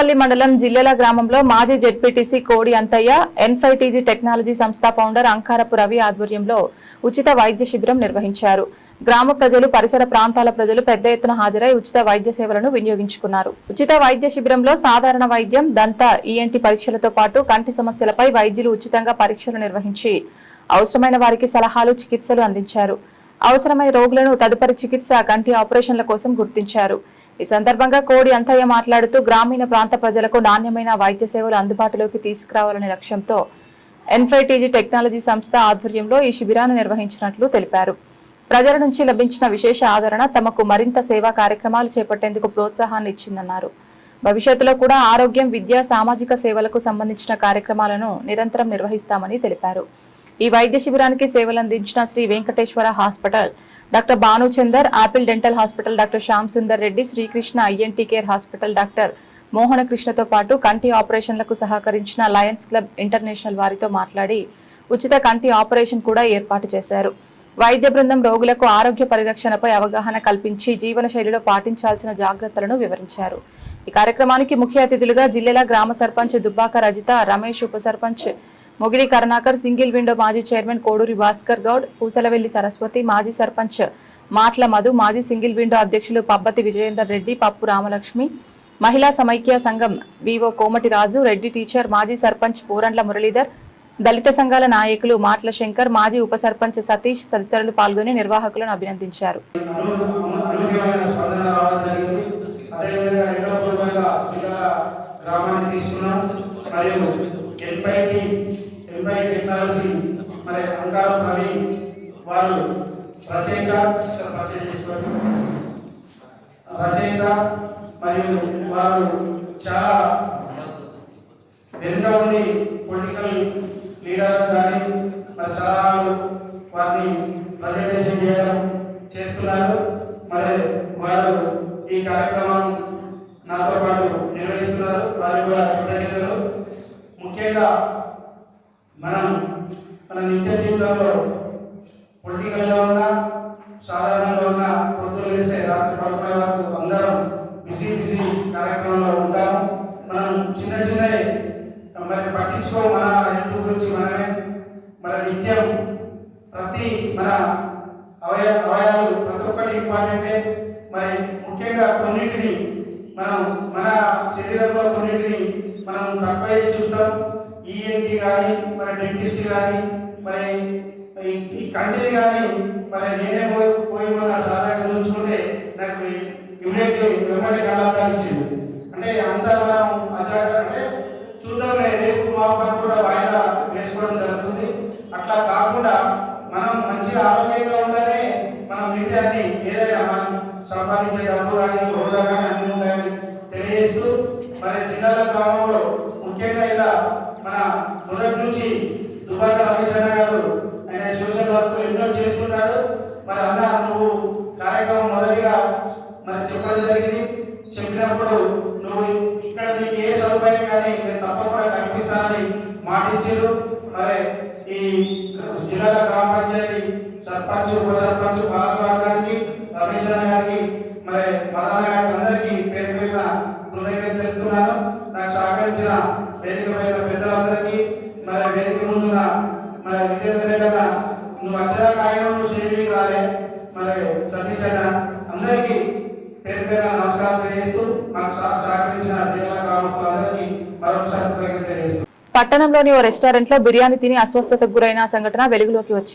చింతపల్లి మండలం జిల్లెల గ్రామంలో మాజీ జెడ్పీటీసీ కోడి అంతయ్య N5TG టెక్నాలజీ సంస్థ ఫౌండర్ అంకారపు రవి ఆధ్వర్యంలో ఉచిత వైద్య శిబిరం నిర్వహించారు. గ్రామ ప్రజలు పరిసర ప్రాంతాల ప్రజలు పెద్ద ఎత్తున హాజరై ఉచిత వైద్య సేవలను వినియోగించుకున్నారు. ఉచిత వైద్య శిబిరంలో సాధారణ వైద్యం, దంత, ENT పరీక్షలతో పాటు కంటి సమస్యలపై వైద్యులు ఉచితంగా పరీక్షలు నిర్వహించి అవసరమైన వారికి సలహాలు, చికిత్సలు అందించారు. అవసరమైన రోగులను తదుపరి చికిత్స, కంటి ఆపరేషన్ల కోసం గుర్తించారు. ఈ సందర్భంగా కోడి అంతయ్య మాట్లాడుతూ గ్రామీణ ప్రాంత ప్రజలకు నాణ్యమైన వైద్య సేవలు అందుబాటులోకి తీసుకురావాలనే లక్ష్యంతో N5TG టెక్నాలజీ సంస్థ ఆధ్వర్యంలో ఈ శిబిరాన్ని నిర్వహించినట్లు తెలిపారు. ప్రజల నుంచి లభించిన విశేష ఆదరణ తమకు మరింత సేవా కార్యక్రమాలు చేపట్టేందుకు ప్రోత్సాహాన్ని ఇచ్చిందన్నారు. భవిష్యత్తులో కూడా ఆరోగ్యం, విద్య, సామాజిక సేవలకు సంబంధించిన కార్యక్రమాలను నిరంతరం నిర్వహిస్తామని తెలిపారు. ఈ వైద్య శిబిరానికి సేవలందించిన Shri Venkateswara Hospital, doctor Bhanuchander, Apple Dental Hospital doctor Shyam Sundar Reddy, Srikrishna ENT Care Hospital doctor Mohana కృష్ణతో పాటు కంటి ఆపరేషన్లకు సహకరించిన లయన్స్ క్లబ్ ఇంటర్నేషనల్ వారితో మాట్లాడి ఉచిత కంటి ఆపరేషన్ కూడా ఏర్పాటు చేశారు. వైద్య బృందం రోగులకు ఆరోగ్య పరిరక్షణపై అవగాహన కల్పించి జీవన శైలిలో పాటించాల్సిన జాగ్రత్తలను వివరించారు. ఈ కార్యక్రమానికి ముఖ్య అతిథులుగా జిల్లెల గ్రామ సర్పంచ్ దుబ్బాక రజిత, రమేష్, ఉప సర్పంచ్ మొగిలి కరుణాకర్, సింగిల్ విండో మాజీ చైర్మన్ కోడూరి భాస్కర్ గౌడ్, పూసలవెల్లి సరస్వతి, మాజీ సర్పంచ్ మాట్ల మధు, మాజీ సింగిల్ విండో అధ్యక్షులు పబ్బతి విజయేందర్ రెడ్డి, పప్పు రామలక్ష్మి, మహిళా సమైక్య సంఘం VO కోమటి రాజు రెడ్డి, టీచర్, మాజీ సర్పంచ్ పూరండ్ల మురళీధర్, దళిత సంఘాల నాయకులు మాట్ల శంకర్, మాజీ ఉప సర్పంచ్ సతీష్ తదితరులు పాల్గొని నిర్వాహకులను అభినందించారు. టెక్నాలజీ మరి అంకారపు రవి వారు రచయిత మరియు వారు చాలా వెనుక ఉండి పొలిటికల్ లీడర్ కానీ మరి సలహాలు వారిని ప్రజెంటేషన్ చేయడం చేస్తున్నారు. మరి వారు ఈ కార్యక్రమం నాతో పాటు నిర్వహిస్తున్నారు. వారి కృతజ్ఞతలు. ముఖ్యంగా మన నిత్య జీవితంలో పొలిటికల్గా ఉన్నా, సాధారణంగా ఉన్న, పొద్దులు వేస్తే రాత్రి పడుకునే వరకు అందరం బిజీ కార్యక్రమంలో ఉంటాము. మనం చిన్న మరి పట్టించుకో మన హెల్త్ గురించి మనమే మరి నిత్యం ప్రతి మన అవయవాలు ప్రతి ఒక్కటి ఇంపార్టెంటే. మరి ముఖ్యంగా కొన్నిటిని మన శరీరంలో కొన్నిటిని మనం తక్కువ చూస్తాం. ENT కానీ మరి డెంటిస్ట్ కానీ మరి ఈ కంటిది కానీ మరి నేనే పోయి మన సాధారణ చూసుకుంటే నాకు ఇమీడియట్లీ వెంబడి కళ్ళద్దాలు ఇచ్చింది. అంటే అంతా మనం అజాగ్రత్త అంటే చూద్దామే, రేపు మాపని కూడా వాయిదా వేసుకోవడం జరుగుతుంది. అట్లా కాకుండా మనం మంచిగా ఆరోగ్యంగా ఉండాలి. మనం మిగతాన్ని ఏదైనా మనం సంపాదించే డబ్బు కానీ హోదా కానీ అన్ని ఉంటాయని తెలియజేస్తూ మరి జిల్లాల గ్రామంలో ముఖ్యంగా ఇలా మన మొదటి నుంచి దుబ్బాక రమేష్ అన్న గారు ఆయన సోషల్ వర్క్ ఎన్నో చేసుకుంటాడు. మరి అన్న నువ్వు కార్యక్రమం మొదటిగా మరి చెప్పడం జరిగింది. చెప్పినప్పుడు నువ్వు ఇక్కడ నీకు ఏ సదుపాయం కానీ నేను తప్పకుండా కల్పిస్తానని మాటించారు. మరి ఈ జిల్లాల గ్రామ పంచాయతీ సర్పంచ్, ఉప సర్పంచ్, పాలకవర్గానికి, రమేష్ అన్న గారికి, మరి మదన గారికి అందరికీ పేరు పేరున కృతజ్ఞతలు తెలుపుతున్నాను. నాకు సహకరించిన వేదిక పైన పెద్దలందరికీ, మరి వేదిక ముందున్న మరి విజయేంద్ర రెడ్డి అన్న, నువ్వు వచ్చేదాకా ఆయన నువ్వు షేరింగ్ రాలే, మరి సతీష్ అన్న, అందరికీ పేరు పేరున నమస్కారం తెలియజేస్తూ మాకు సహకరించిన జిల్లా గ్రామస్తులందరికీ మరొకసారి కృతజ్ఞతలు తెలియజేస్తూ పట్టణంలోని ఓ రెస్టారెంట్ లో బిర్యానీ తిని అస్వస్థతకు గురైన సంఘటన వెలుగులోకి వచ్చింది.